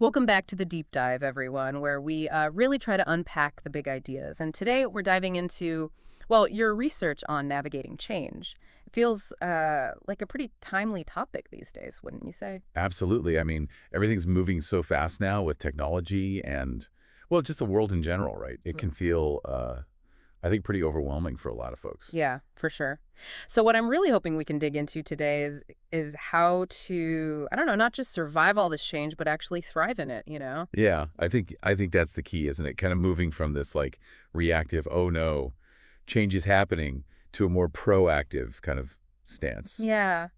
Welcome back to the deep dive, everyone, where we really try to unpack the big ideas. And today we're diving into, well, your research on navigating change. It feels like a pretty timely topic these days, wouldn't you say? Absolutely. I mean, everything's moving so fast now with technology and, well, just the world in general, right? It Mm. can feel, I think, pretty overwhelming for a lot of folks. Yeah, for sure. So what I'm really hoping we can dig into today is how to, I don't know, not just survive all this change, but actually thrive in it, you know? Yeah, I think that's the key, isn't it? Kind of moving from this like reactive, oh no, change is happening to a more proactive kind of stance. Yeah.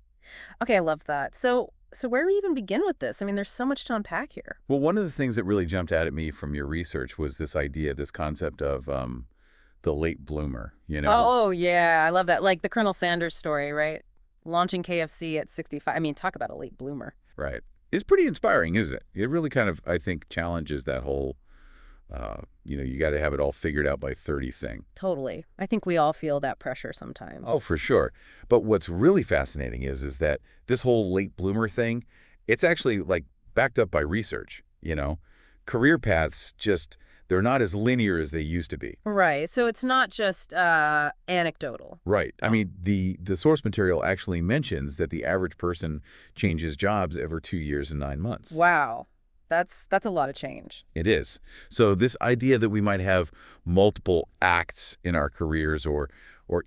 Okay, I love that. So where do we even begin with this? I mean, there's so much to unpack here. Well, one of the things that really jumped out at me from your research was this idea, this concept of the late bloomer, you know? Oh, yeah, I love that. Like the Colonel Sanders story, right? Launching KFC at 65. I mean, talk about a late bloomer. Right. It's pretty inspiring, isn't it? It really kind of, I think, challenges that whole, you got to have it all figured out by 30 thing. Totally. I think we all feel that pressure sometimes. Oh, for sure. But what's really fascinating is that this whole late bloomer thing, it's actually like backed up by research, you know? Career paths just, they're not as linear as they used to be. Right. So it's not just anecdotal. Right. I Oh, mean, the source material actually mentions that the average person changes jobs every 2 years and 9 months. wow. That's a lot of change. It is. So this idea that we might have multiple acts in our careers or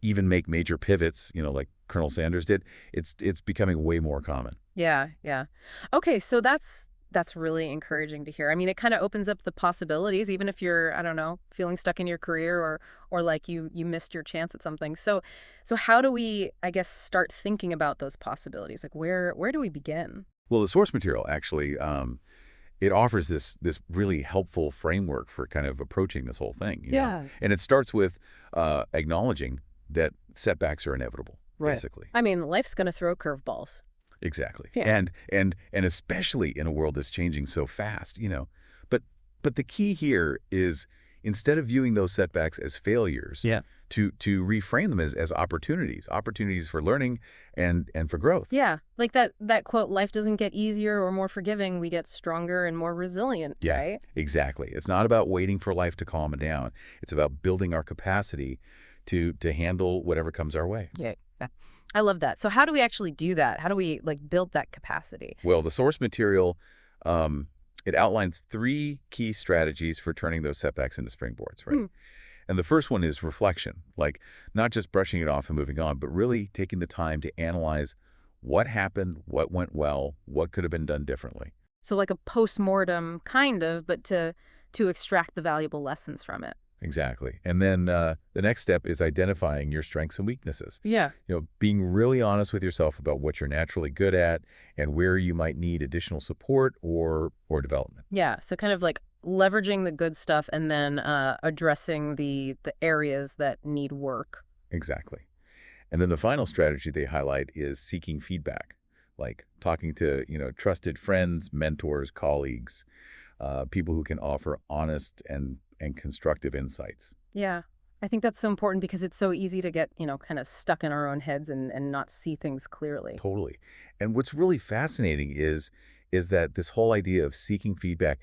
even make major pivots, like Colonel Sanders did, it's becoming way more common. Yeah, yeah. Okay, so that's really encouraging to hear. I mean, it kind of opens up the possibilities, even if you're, I don't know, feeling stuck in your career or like you missed your chance at something. So how do we, I guess, start thinking about those possibilities? Like where do we begin? Well, the source material actually it offers this really helpful framework for kind of approaching this whole thing. Yeah. And it starts with acknowledging that setbacks are inevitable, Right. basically. I mean, life's going to throw curveballs. Exactly. Yeah. And especially in a world that's changing so fast. But the key here is instead of viewing those setbacks as failures, Yeah. to reframe them as opportunities for learning and for growth. Yeah, like that quote, life doesn't get easier or more forgiving, we get stronger and more resilient, Yeah, right? exactly. It's not about waiting for life to calm it down. It's about building our capacity to handle whatever comes our way. Yeah. Yeah. I love that. So how do we actually do that? How do we like build that capacity? Well, the source material, um, it outlines three key strategies for turning those setbacks into springboards, right? Hmm. And the first one is reflection, like not just brushing it off and moving on, but really taking the time to analyze what happened, what went well, what could have been done differently. So like a post-mortem kind of, but to extract the valuable lessons from it. Exactly. And then the next step is identifying your strengths and weaknesses. Yeah. Being really honest with yourself about what you're naturally good at and where you might need additional support or development. Yeah, so kind of like leveraging the good stuff and then addressing the areas that need work. Exactly. And then the final strategy they highlight is seeking feedback, like talking to, trusted friends, mentors, colleagues, people who can offer honest and constructive insights. Yeah. I think that's so important because it's so easy to get, kind of stuck in our own heads and not see things clearly. Totally. And what's really fascinating is that this whole idea of seeking feedback,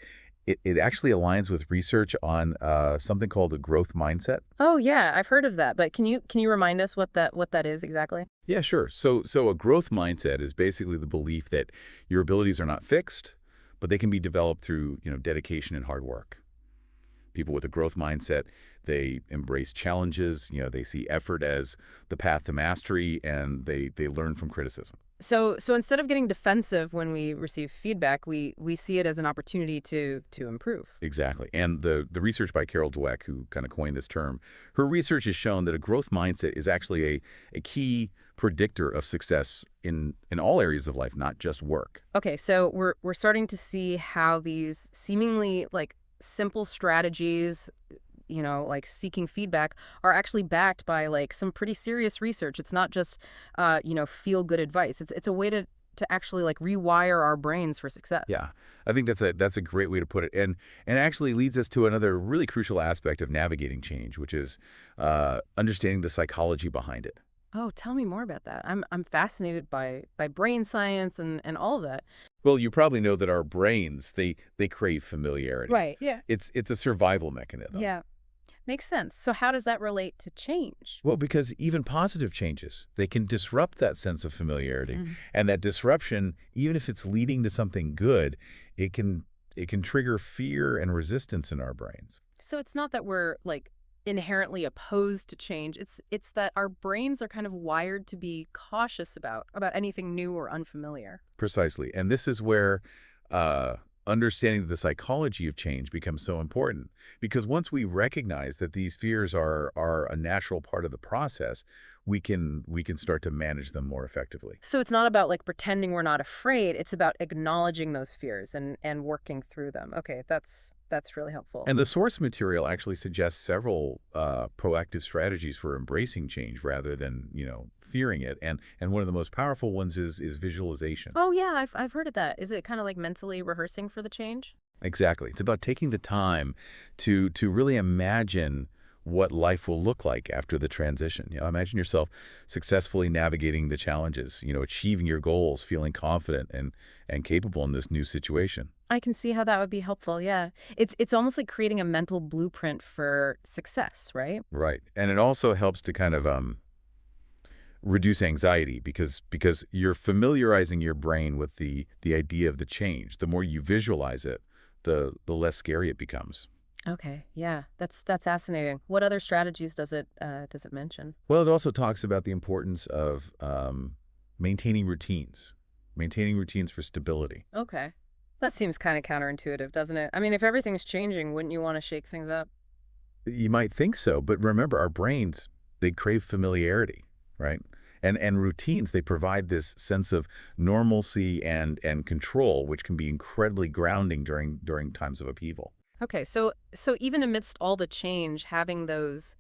it actually aligns with research on something called a growth mindset. Oh yeah, I've heard of that, but can you remind us what that is exactly? Yeah, sure. So a growth mindset is basically the belief that your abilities are not fixed, but they can be developed through, dedication and hard work. People with a growth mindset, they embrace challenges, they see effort as the path to mastery, and they learn from criticism. So instead of getting defensive when we receive feedback, we see it as an opportunity to improve. Exactly. And the research by Carol Dweck, who kind of coined this term, her research has shown that a growth mindset is actually a key predictor of success in all areas of life, not just work. Okay, so we're starting to see how these seemingly like simple strategies, like seeking feedback, are actually backed by like some pretty serious research. It's not just, feel good advice. It's a way to actually like rewire our brains for success. Yeah, I think that's a great way to put it, and actually leads us to another really crucial aspect of navigating change, which is understanding the psychology behind it. Oh, tell me more about that. I'm fascinated by brain science and all of that. Well, you probably know that our brains, they crave familiarity. Right. Yeah. It's a survival mechanism. Yeah. Makes sense. So how does that relate to change? Well, because even positive changes, they can disrupt that sense of familiarity. Mhm. And that disruption, even if it's leading to something good, it can it can trigger fear and resistance in our brains. So it's not that we're like inherently opposed to change. It's that our brains are kind of wired to be cautious about anything new or unfamiliar. Precisely. And this is where uh, understanding the psychology of change becomes so important. Because once we recognize that these fears are a natural part of the process, we can start to manage them more effectively. So it's not about like pretending we're not afraid. It's about acknowledging those fears and working through them. Okay, that's really helpful. And the source material actually suggests several proactive strategies for embracing change rather than, fearing it. And one of the most powerful ones is visualization. Oh yeah, I've heard of that. Is it kind of like mentally rehearsing for the change? Exactly. It's about taking the time to really imagine what life will look like after the transition. Imagine yourself successfully navigating the challenges, achieving your goals, feeling confident and capable in this new situation. I can see how that would be helpful. Yeah. It's almost like creating a mental blueprint for success, right? Right. And it also helps to kind of reduce anxiety because you're familiarizing your brain with the idea of the change. The more you visualize it, the less scary it becomes. Okay. Yeah. That's fascinating. What other strategies does it mention? Well, it also talks about the importance of maintaining routines for stability. Okay. That seems kind of counterintuitive, doesn't it? I mean, if everything's changing, wouldn't you want to shake things up? You might think so, but remember, our brains, they crave familiarity, right? And routines, they provide this sense of normalcy and control, which can be incredibly grounding during times of upheaval. Okay, so even amidst all the change, having those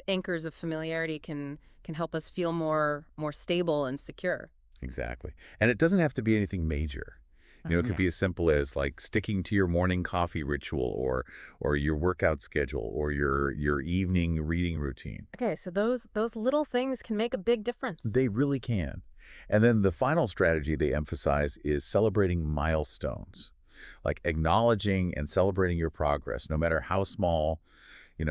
anchors of familiarity can help us feel more stable and secure. Exactly. And it doesn't have to be anything major. It could Okay. be as simple as like sticking to your morning coffee ritual or your workout schedule or your evening reading routine. Okay, so those little things can make a big difference. They really can. And then the final strategy they emphasize is celebrating milestones, like acknowledging and celebrating your progress, no matter how small,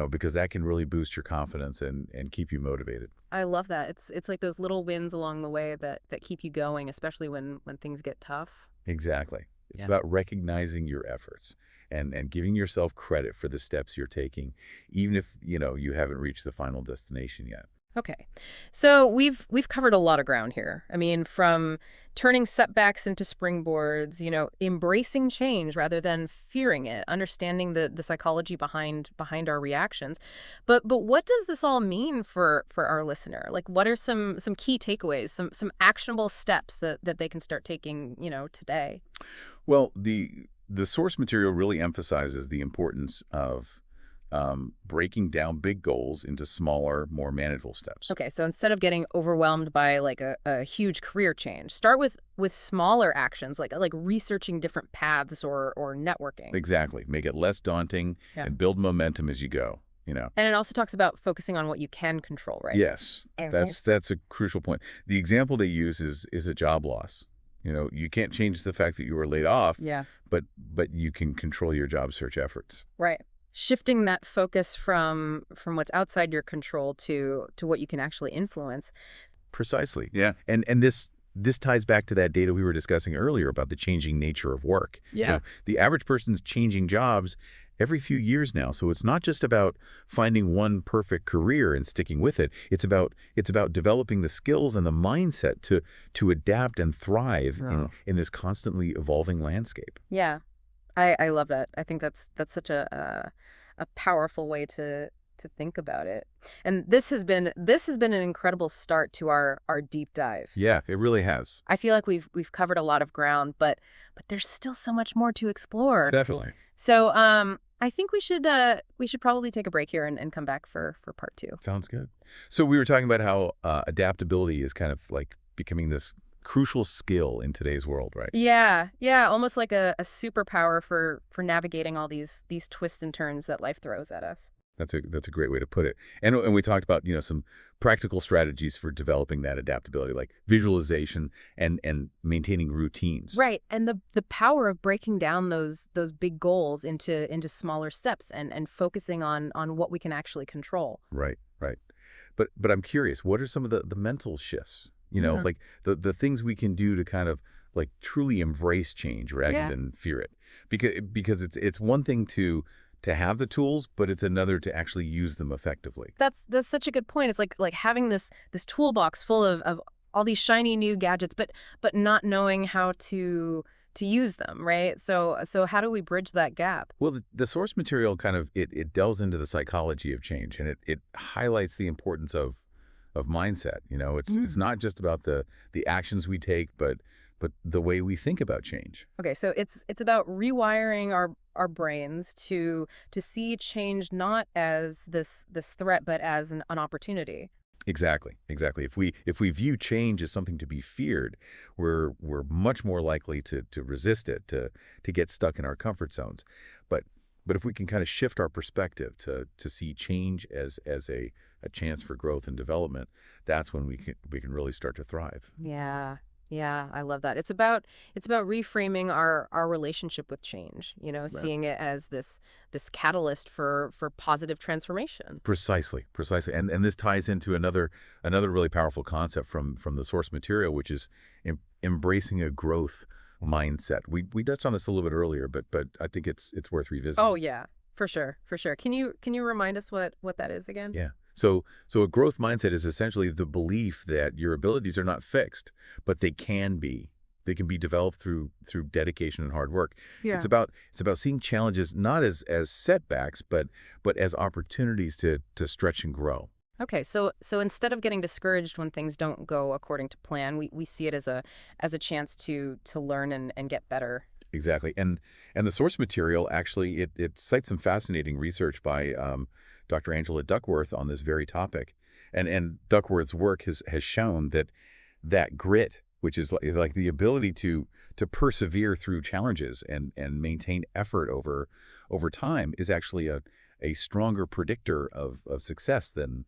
because that can really boost your confidence and keep you motivated. I love that. It's like those little wins along the way that keep you going, especially when things get tough. Exactly. It's Yeah. about recognizing your efforts and giving yourself credit for the steps you're taking, even if, you haven't reached the final destination yet. Okay. So we've covered a lot of ground here. I mean, from turning setbacks into springboards, embracing change rather than fearing it, understanding the psychology behind our reactions. But what does this all mean for our listener? Like what are some key takeaways, some actionable steps that they can start taking, today? Well, the source material really emphasizes the importance of breaking down big goals into smaller, more manageable steps. Okay, so instead of getting overwhelmed by like a huge career change, start with smaller actions like researching different paths or networking. Exactly. Make it less daunting Yeah. and build momentum as you go. And it also talks about focusing on what you can control, right? Yes, Okay. that's a crucial point. The example they use is a job loss. You can't change the fact that you were laid off, Yeah, but you can control your job search efforts. right. Shifting that focus from what's outside your control to what you can actually influence. Precisely. Yeah. And this ties back to that data we were discussing earlier about the changing nature of work. Yeah. The average person's changing jobs every few years now. So it's not just about finding one perfect career and sticking with it. It's about developing the skills and the mindset to adapt and thrive in this constantly evolving landscape. Yeah. I love that. I think that's such a powerful way to think about it. And this has been an incredible start to our deep dive. Yeah, it really has. I feel like we've covered a lot of ground, but there's still so much more to explore. Definitely. So I think we should probably take a break here and come back for part two. Sounds good. So we were talking about how adaptability is kind of like becoming this crucial skill in today's world, right? Yeah, yeah, almost like a superpower for navigating all these twists and turns that life throws at us. That's a great way to put it. And we talked about, some practical strategies for developing that adaptability, like visualization and maintaining routines. Right. And the power of breaking down those big goals into smaller steps and focusing on what we can actually control. Right, right. But I'm curious, what are some of the mental shifts? Yeah. Like the things we can do to kind of like truly embrace change rather Yeah. than fear it. Because it's one thing to have the tools, but it's another to actually use them effectively. That's such a good point. It's like having this toolbox full of all these shiny new gadgets, but not knowing how to use them, right? So how do we bridge that gap? Well, the source material kind of it delves into the psychology of change, and it highlights the importance of mindset. It's Mm. not just about the actions we take, but the way we think about change. Okay, so it's about rewiring our brains to see change not as this threat, but as an opportunity. Exactly, exactly. If we view change as something to be feared, we're much more likely to resist it, to get stuck in our comfort zones. But but if we can kind of shift our perspective to see change as a chance for growth and development, that's when we can really start to thrive. Yeah. Yeah, I love that. It's about reframing our relationship with change, Right. seeing it as this catalyst for positive transformation. Precisely, precisely. And this ties into another really powerful concept from the source material, which is embracing a growth mindset. We touched on this a little bit earlier, but I think it's worth Oh revisiting. yeah, for sure, for sure. Can you remind us what that is again? Yeah. So a growth mindset is essentially the belief that your abilities are not fixed, but they can be. They can be developed through dedication and hard work. It's Yeah. about seeing challenges not as setbacks, but as opportunities to stretch and grow. Okay, so instead of getting discouraged when things don't go according to plan, we see it as a chance to learn and get better. Exactly. And the source material actually it cites some fascinating research by Dr. Angela Duckworth on this very topic. And Duckworth's work has shown that grit, which is like the ability to persevere through challenges and maintain effort over time, is actually a stronger predictor of success than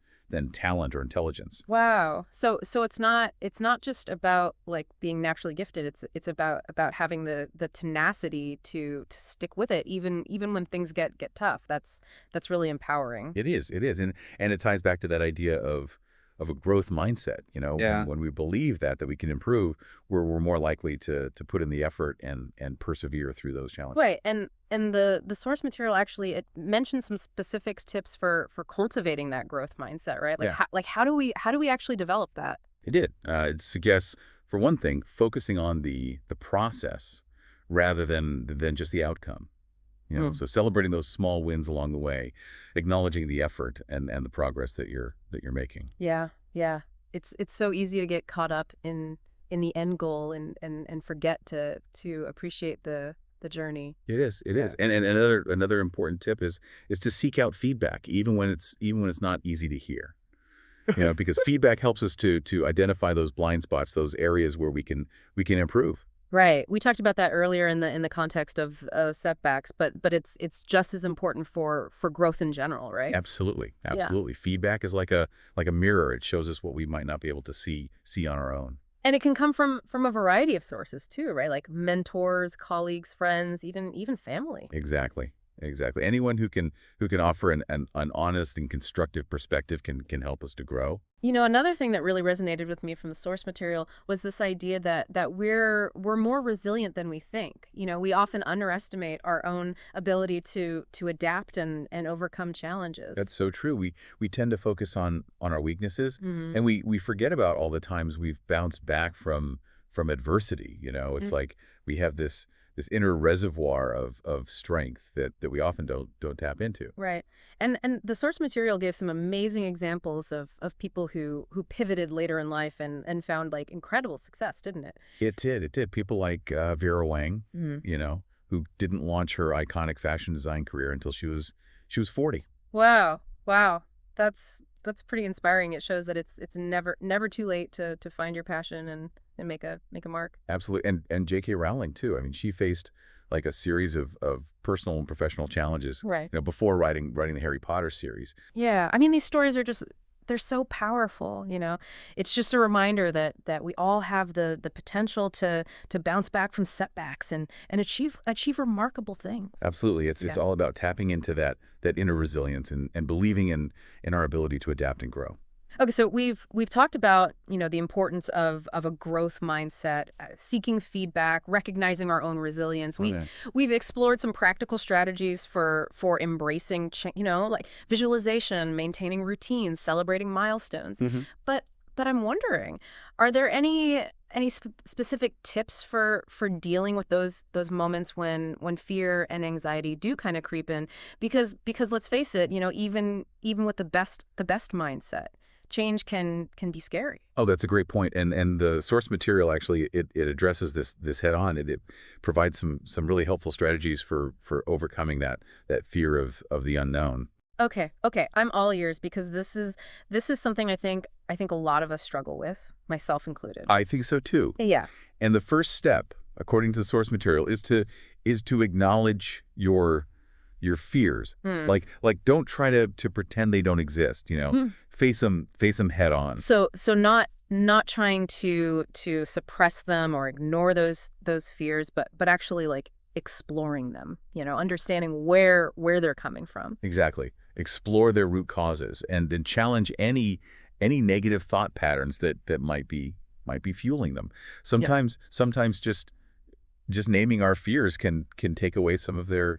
talent or intelligence. Wow. So it's not just about like being naturally gifted. It's about having the tenacity to stick with it even when things get tough. That's really empowering. It is, and it ties back to that idea of a growth mindset. Yeah. When we believe that we can improve, we're more likely to put in the effort and persevere through those challenges. Right. And the source material actually it mentions some specific tips for cultivating that growth mindset, right? Like Yeah, how do we actually develop that? it did. It suggests, for one thing, focusing on the process rather than just the outcome. So celebrating those small wins along the way, acknowledging the effort and the progress that you're making. Yeah, yeah. It's so easy to get caught up in the end goal and forget to appreciate the journey. It is. It Yeah. is. And another important tip is to seek out feedback, even when it's not easy to hear. Because feedback helps us to identify those blind spots, those areas where we can improve. Right. We talked about that earlier in the context of setbacks, but it's just as important for growth in general, right? Absolutely. Yeah. Absolutely. Feedback is like a mirror. It shows us what we might not be able to see on our own. And it can come from a variety of sources too, right? Like mentors, colleagues, friends, even family. Exactly. Exactly. Anyone who can offer an honest and constructive perspective can help us to grow. Another thing that really resonated with me from the source material was this idea that we're more resilient than we think. We often underestimate our own ability to adapt and overcome challenges. That's so true. We tend to focus on our weaknesses, Hmm. and we forget about all the times we've bounced back from adversity. It's like we have this inner reservoir of strength that we often don't tap into. Right. And the source material gave some amazing examples of people who pivoted later in life and found like incredible success, didn't it? It did. People like Vera Wang, Mhm. who didn't launch her iconic fashion design career until she was 40. Wow. Wow. That's pretty inspiring. It shows that it's never too late to find your passion and make a mark. Absolutely. And J.K. Rowling too. I mean, she faced like a series of personal and professional challenges, Right. before writing the Harry Potter series. Yeah. I mean, these stories are just, they're so powerful, you know. It's just a reminder that we all have the potential to bounce back from setbacks and achieve remarkable things. Absolutely. It's Yeah. all about tapping into that inner resilience and believing in our ability to adapt and grow. Okay, so we've talked about, the importance of a growth mindset, seeking feedback, recognizing our own resilience. Oh, yeah. We've explored some practical strategies for embracing, like visualization, maintaining routines, celebrating milestones. Hmm. But but I'm wondering, are there any specific tips for dealing with those moments when fear and anxiety do kind of creep in? Because let's face it, even with the best mindset, change can be scary. Oh, that's a great point. And the source material actually it addresses this head on. It provides some really helpful strategies for overcoming that fear of the unknown. Okay, I'm all ears because this is something I think a lot of us struggle with, myself included. I think so too. Yeah. And the first step, according to the source material, is to acknowledge your fears. Hmm. Like don't try to pretend they don't exist, Hmm. Face them head on. So not trying to suppress them or ignore those fears, but actually like exploring them, understanding where they're coming from. Exactly. Explore their root causes and challenge any negative thought patterns that might be fueling them. Sometimes just naming our fears can take away some of their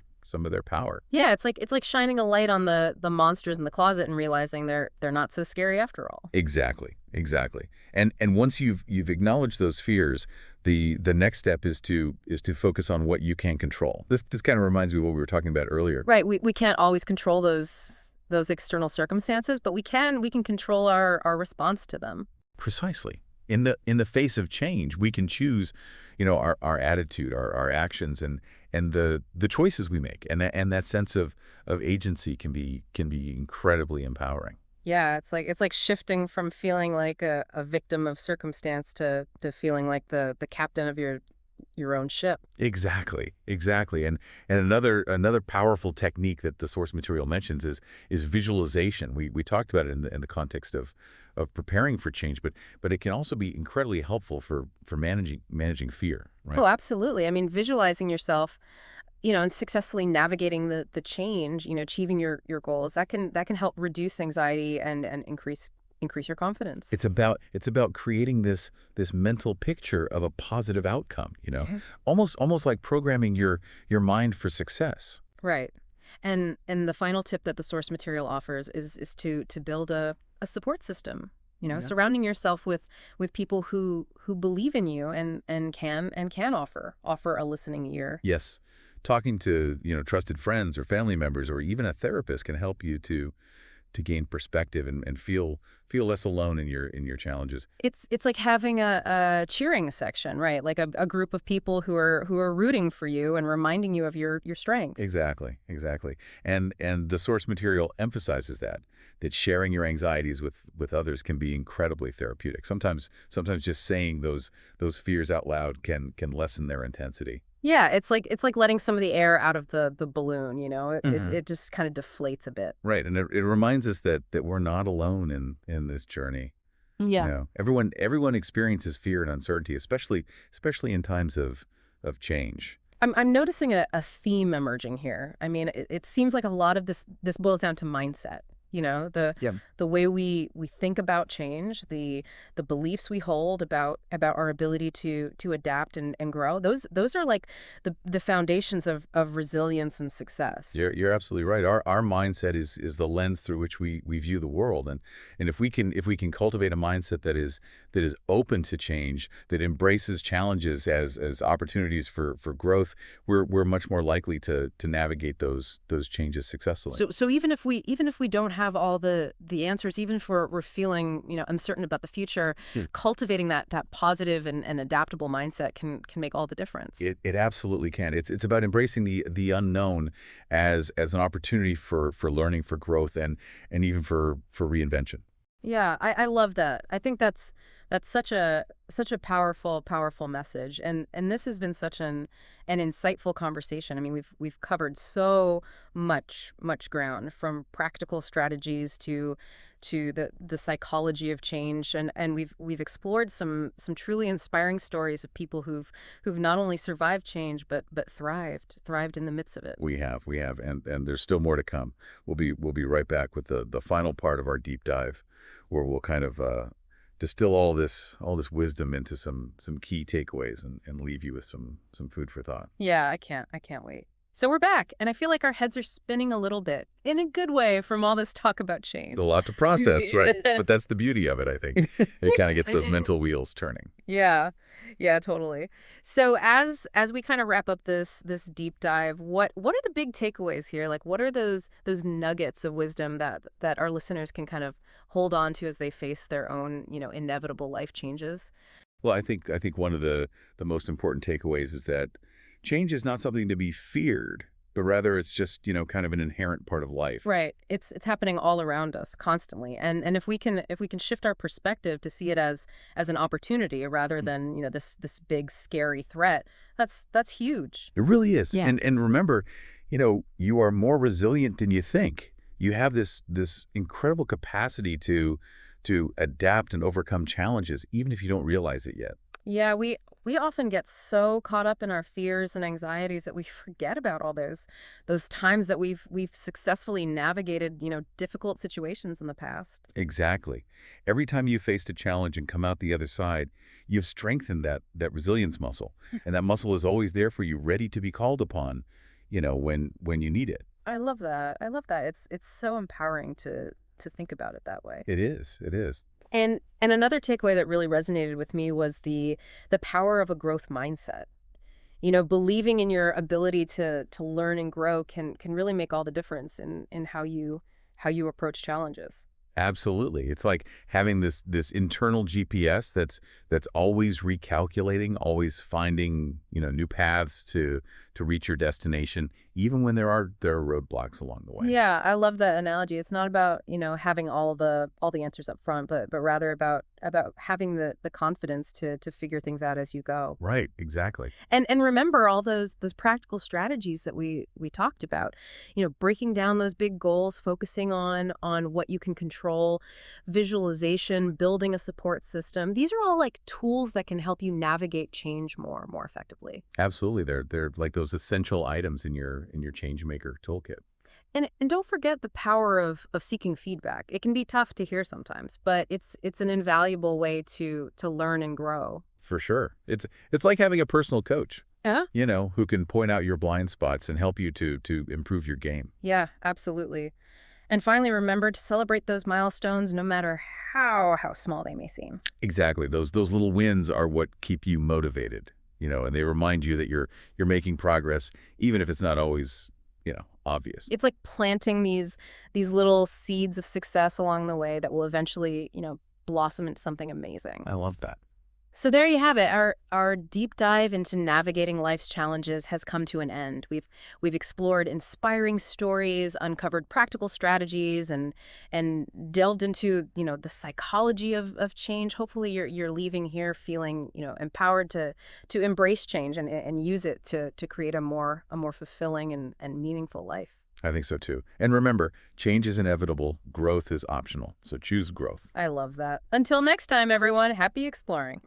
power. Yeah, it's like shining a light on the monsters in the closet and realizing they're not so scary after all. Exactly. Exactly. And once you've acknowledged those fears, the next step is to focus on what you can control. This kind of reminds me of what we were talking about earlier. Right, we can't always control those external circumstances, but we can control our response to them. Precisely. In the face of change, we can choose, our attitude, our actions, and the choices we make, and that sense of agency can be incredibly empowering. Yeah, it's like shifting from feeling like a victim of circumstance to feeling like the captain of your own ship. Exactly, exactly. And another powerful technique that the source material mentions is visualization. We talked about it in the context of preparing for change, but it can also be incredibly helpful for managing fear, right? Oh, absolutely. I mean, visualizing yourself, and successfully navigating the change, achieving your goals, that can help reduce anxiety and increase your confidence. It's about creating this mental picture of a positive outcome, Okay. almost like programming your mind for success. Right. And the final tip that the source material offers is to build a support system. Yeah. Surrounding yourself with people who believe in you and can offer a listening ear. Yes. Talking to, trusted friends or family members or even a therapist can help you to gain perspective and feel less alone in your challenges. It's like having a cheering section, right? Like a group of people who are rooting for you and reminding you of your strengths. Exactly, exactly. And the source material emphasizes that sharing your anxieties with others can be incredibly therapeutic. Sometimes just saying those fears out loud can lessen their intensity. Yeah, it's like letting some of the air out of the balloon, it just kind of deflates a bit. Right, and it reminds us that we're not alone in this journey. Yeah. Everyone experiences fear and uncertainty, especially in times of change. I'm noticing a theme emerging here. I mean, it seems like a lot of this boils down to mindset. Yeah. The way we think about change, the beliefs we hold about our ability to adapt and grow. Those are like the foundations of resilience and success. You're absolutely right. Our mindset is the lens through which we view the world, and if we can cultivate a mindset that is open to change, that embraces challenges as opportunities for growth, we're much more likely to navigate those changes successfully. So even if we don't have all the answers, even if we're feeling uncertain about the future, cultivating that positive and adaptable mindset can make all the difference. It absolutely can. It's about embracing the unknown as an opportunity for learning, for growth, and even for reinvention. Yeah, I love that. I think that's such a powerful message. And this has been such an insightful conversation. I mean, we've covered so much ground, from practical strategies to the psychology of change, and we've explored some truly inspiring stories of people who've not only survived change but thrived in the midst of it. We have, and there's still more to come. We'll be right back with the final part of our deep dive, where we'll kind of distill all this wisdom into some key takeaways and leave you with some food for thought. Yeah, I can't wait. So we're back, and I feel like our heads are spinning a little bit, in a good way, from all this talk about change. There's a lot to process, right? But that's the beauty of it, I think. It kind of gets those mental wheels turning. Yeah. Yeah, totally. So as we kind of wrap up this deep dive, what are the big takeaways here? Like, what are those nuggets of wisdom that our listeners can kind of hold on to as they face their own, inevitable life changes? Well, I think one of the most important takeaways is that change is not something to be feared, but rather it's just, kind of an inherent part of life. Right. It's happening all around us constantly. And if we can shift our perspective to see it as an opportunity rather than, this big scary threat, that's huge. It really is. Yeah. And remember, you are more resilient than you think. You have this incredible capacity to adapt and overcome challenges, even if you don't realize it yet. Yeah, we often get so caught up in our fears and anxieties that we forget about all those times that we've successfully navigated, difficult situations in the past. Exactly. Every time you faced a challenge and come out the other side, you've strengthened that resilience muscle. And that muscle is always there for you, ready to be called upon, when you need it. I love that. I love that. It's so empowering to think about it that way. It is. It is. And another takeaway that really resonated with me was the power of a growth mindset. Believing in your ability to learn and grow can really make all the difference in how you approach challenges. Absolutely. It's like having this internal GPS that's always recalculating, always finding, new paths to reach your destination, even when there are roadblocks along the way. Yeah, I love that analogy. It's not about, having all the answers up front, but rather about having the confidence to figure things out as you go. Right, exactly. And remember all those practical strategies that we talked about. Breaking down those big goals, focusing on what you can control, visualization, building a support system. These are all like tools that can help you navigate change more effectively. Absolutely. They're like those essential items in your change maker toolkit. And don't forget the power of seeking feedback. It can be tough to hear sometimes, but it's an invaluable way to learn and grow. For sure. It's like having a personal coach, Yeah. who can point out your blind spots and help you to improve your game. Yeah, absolutely. And finally, remember to celebrate those milestones no matter how small they may seem. Exactly. Those little wins are what keep you motivated, and they remind you that you're making progress, even if it's not always, obvious. It's like planting these little seeds of success along the way that will eventually, blossom into something amazing. I love that. So there you have it. Our deep dive into navigating life's challenges has come to an end. We've explored inspiring stories, uncovered practical strategies, and delved into, the psychology of change. Hopefully you're leaving here feeling, empowered to embrace change and use it to create a more fulfilling and meaningful life. I think so too. And remember, change is inevitable, growth is optional. So choose growth. I love that. Until next time, everyone, happy exploring.